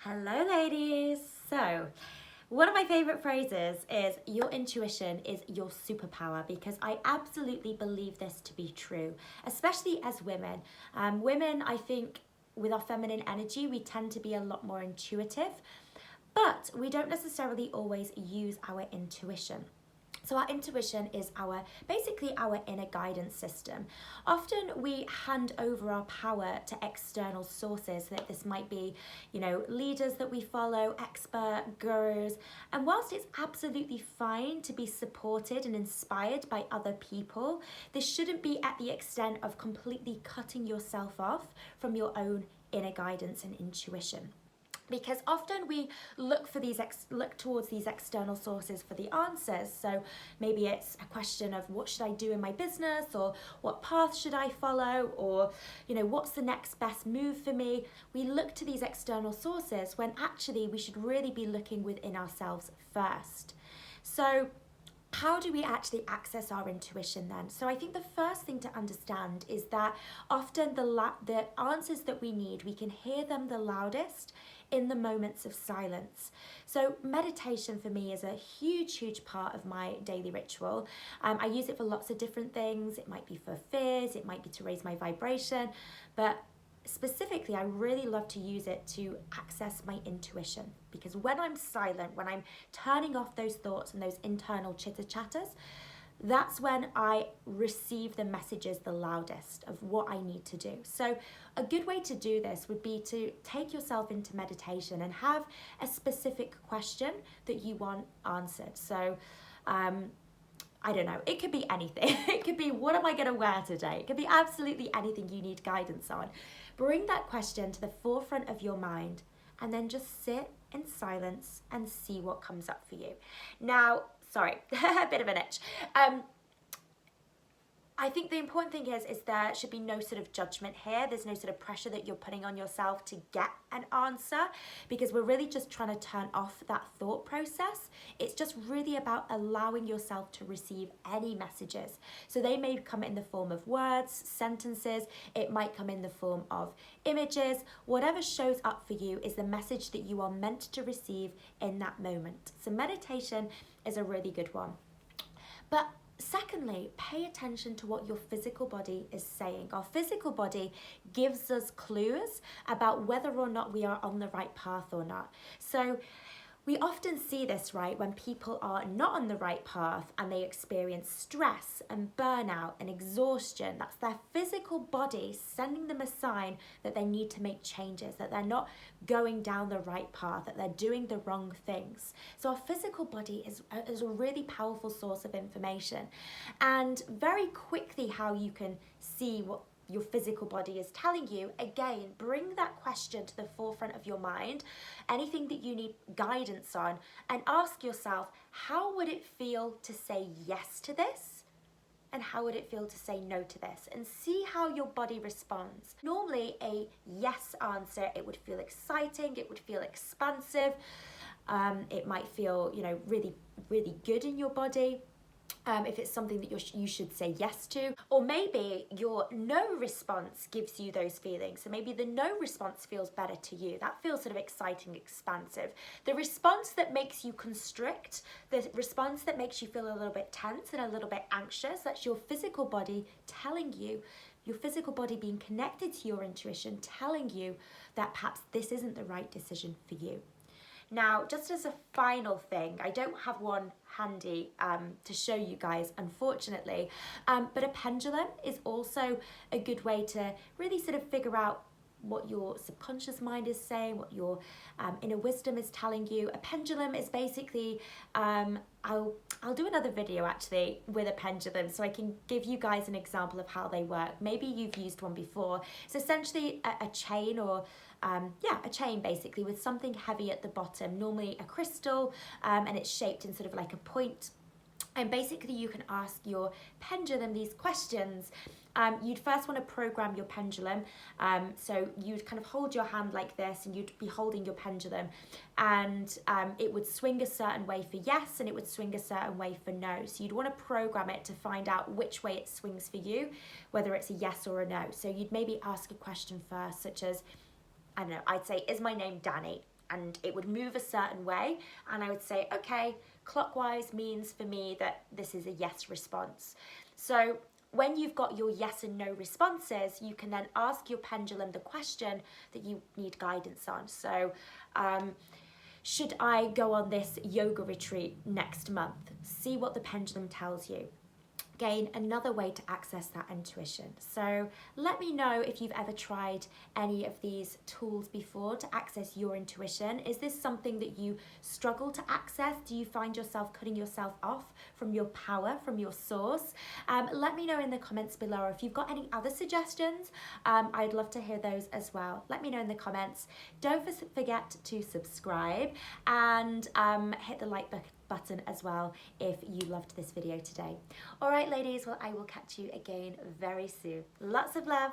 Hello, ladies. So, one of my favorite phrases is your intuition is your superpower, because I absolutely believe this to be true, especially as women. Women, I think, with our feminine energy, we tend to be a lot more intuitive, but we don't necessarily always use our intuition. So our intuition is basically our inner guidance system. Often we hand over our power to external sources. That this might be, leaders that we follow, expert gurus. And whilst it's absolutely fine to be supported and inspired by other people, this shouldn't be at the extent of completely cutting yourself off from your own inner guidance and intuition. Because often we look towards these external sources for the answers. So maybe it's a question of what should I do in my business, or what path should I follow, or what's the next best move for me. We look to these external sources when actually we should really be looking within ourselves first. So how do we actually access our intuition then? So I think the first thing to understand is that often the answers that we need, we can hear them the loudest in the moments of silence. So meditation for me is a huge part of my daily ritual. I use it for lots of different things. It might be for fears, it might be to raise my vibration, but specifically, I really love to use it to access my intuition, because when I'm silent, when I'm turning off those thoughts and those internal chitter chatters, that's when I receive the messages the loudest of what I need to do. So a good way to do this would be to take yourself into meditation and have a specific question that you want answered. So I don't know, it could be anything. It could be, what am I going to wear today? It could be absolutely anything you need guidance on. Bring that question to the forefront of your mind and then just sit in silence and see what comes up for you. Now, sorry, a bit of an itch. I think the important thing is there should be no sort of judgment here. There's no sort of pressure that you're putting on yourself to get an answer, because we're really just trying to turn off that thought process. It's just really about allowing yourself to receive any messages. So they may come in the form of words, sentences, it might come in the form of images. Whatever shows up for you is the message that you are meant to receive in that moment. So meditation is a really good one. But secondly, pay attention to what your physical body is saying. Our physical body gives us clues about whether or not we are on the right path or not. So we often see this, right, when people are not on the right path and they experience stress and burnout and exhaustion. That's their physical body sending them a sign that they need to make changes, that they're not going down the right path, that they're doing the wrong things. So our physical body is a really powerful source of information. And very quickly, how you can see what your physical body is telling you, again, bring that question to the forefront of your mind, anything that you need guidance on, and ask yourself, how would it feel to say yes to this? And how would it feel to say no to this? And see how your body responds. Normally, a yes answer, it would feel exciting, it would feel expansive, it might feel, really good in your body. If it's something that you should say yes to. Or maybe your no response gives you those feelings. So maybe the no response feels better to you. That feels sort of exciting, expansive. The response that makes you constrict, the response that makes you feel a little bit tense and a little bit anxious, that's your physical body telling you, your physical body being connected to your intuition, telling you that perhaps this isn't the right decision for you. Now, just as a final thing, I don't have one handy to show you guys, unfortunately, but a pendulum is also a good way to really sort of figure out what your subconscious mind is saying, what your inner wisdom is telling you. A pendulum is basically, I'll do another video actually with a pendulum so I can give you guys an example of how they work. Maybe you've used one before. It's essentially a chain, or a chain basically, with something heavy at the bottom, normally a crystal, and it's shaped in sort of like a point. And basically you can ask your pendulum these questions. You'd first want to program your pendulum. So you'd kind of hold your hand like this and you'd be holding your pendulum, and it would swing a certain way for yes and it would swing a certain way for no. So you'd want to program it to find out which way it swings for you, whether it's a yes or a no. So you'd maybe ask a question first, such as, I don't know, I'd say, is my name Danny? and it would move a certain way, and I would say, okay, clockwise means for me that this is a yes response. So when you've got your yes and no responses, you can then ask your pendulum the question that you need guidance on. So should I go on this yoga retreat next month? See what the pendulum tells you. Again, another way to access that intuition. So let me know if you've ever tried any of these tools before to access your intuition. Is this something that you struggle to access? Do you find yourself cutting yourself off from your power, from your source? Let me know in the comments below. If you've got any other suggestions, I'd love to hear those as well. Let me know in the comments. Don't forget to subscribe and hit the like button as well if you loved this video today. All right, ladies, well, I will catch you again very soon. Lots of love.